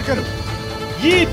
करो। ये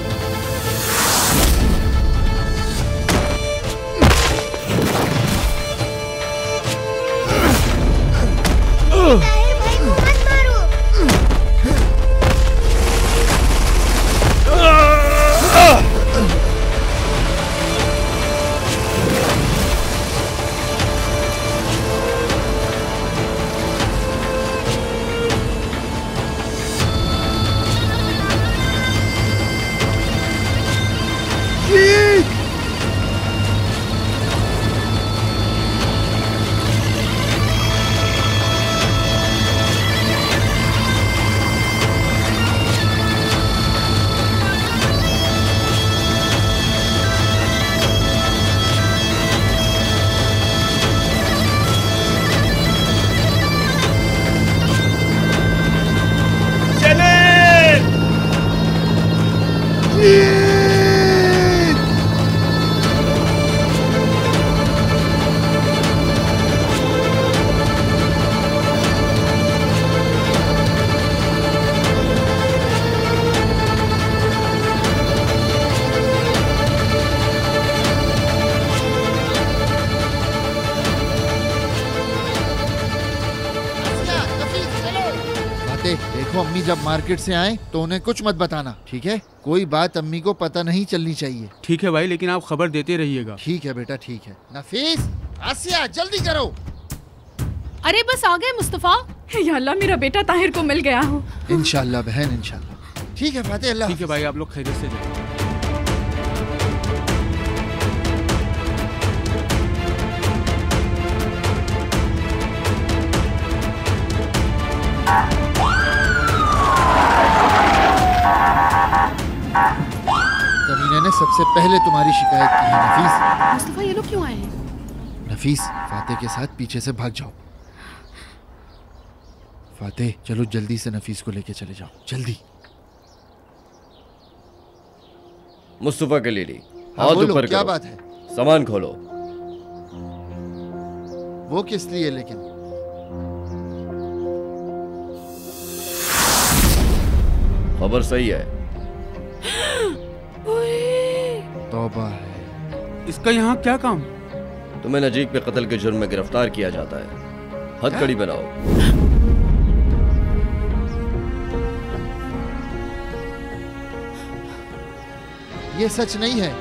देखो, अम्मी जब मार्केट से आए तो उन्हें कुछ मत बताना, ठीक है? कोई बात अम्मी को पता नहीं चलनी चाहिए। ठीक है भाई, लेकिन आप खबर देते रहिएगा। ठीक है बेटा, ठीक है। नफीस, आसिया, जल्दी करो। अरे बस आ गए मुस्तफा। या अल्लाह, मेरा बेटा ताहिर को मिल गया हो। इंशाल्लाह बहन, इंशाल्लाह। ठीक है फाते, अल्लाह। ठीक है भाई, आप लोग खैरियत से जाइए। कमीने ने सबसे पहले तुम्हारी शिकायत की है नफीस। मुस्तफा, ये लोग क्यों आए हैं? नफीस, फाते के साथ पीछे से भाग जाओ। फाते, चलो जल्दी से नफीस को लेके चले जाओ, जल्दी। मुस्तफा के लिए हाथ ऊपर क्या करो। बात है? सामान खोलो। वो किस लिए लेकिन? खबर सही है। तौबा है। इसका यहाँ क्या काम? तुम्हें नजीक पे कत्ल के जुर्म में गिरफ्तार किया जाता है। हथकड़ी बनाओ। ये सच नहीं है,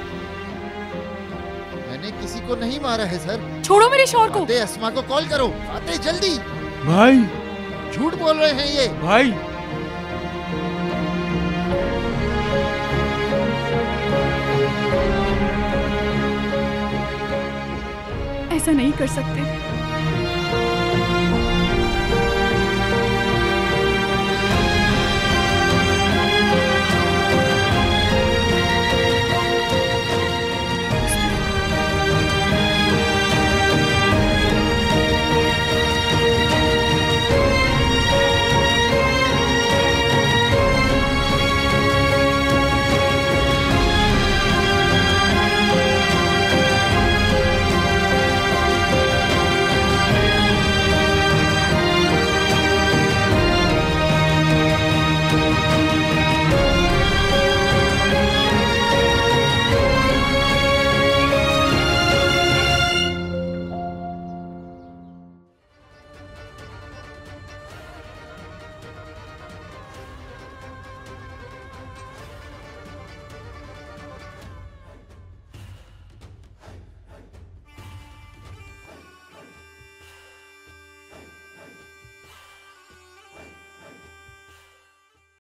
मैंने किसी को नहीं मारा है सर। छोड़ो मेरे शौहर को। फाते, अस्मा को कॉल करो। फाते, जल्दी। भाई, झूठ बोल रहे हैं ये। भाई, ऐसा नहीं कर सकते।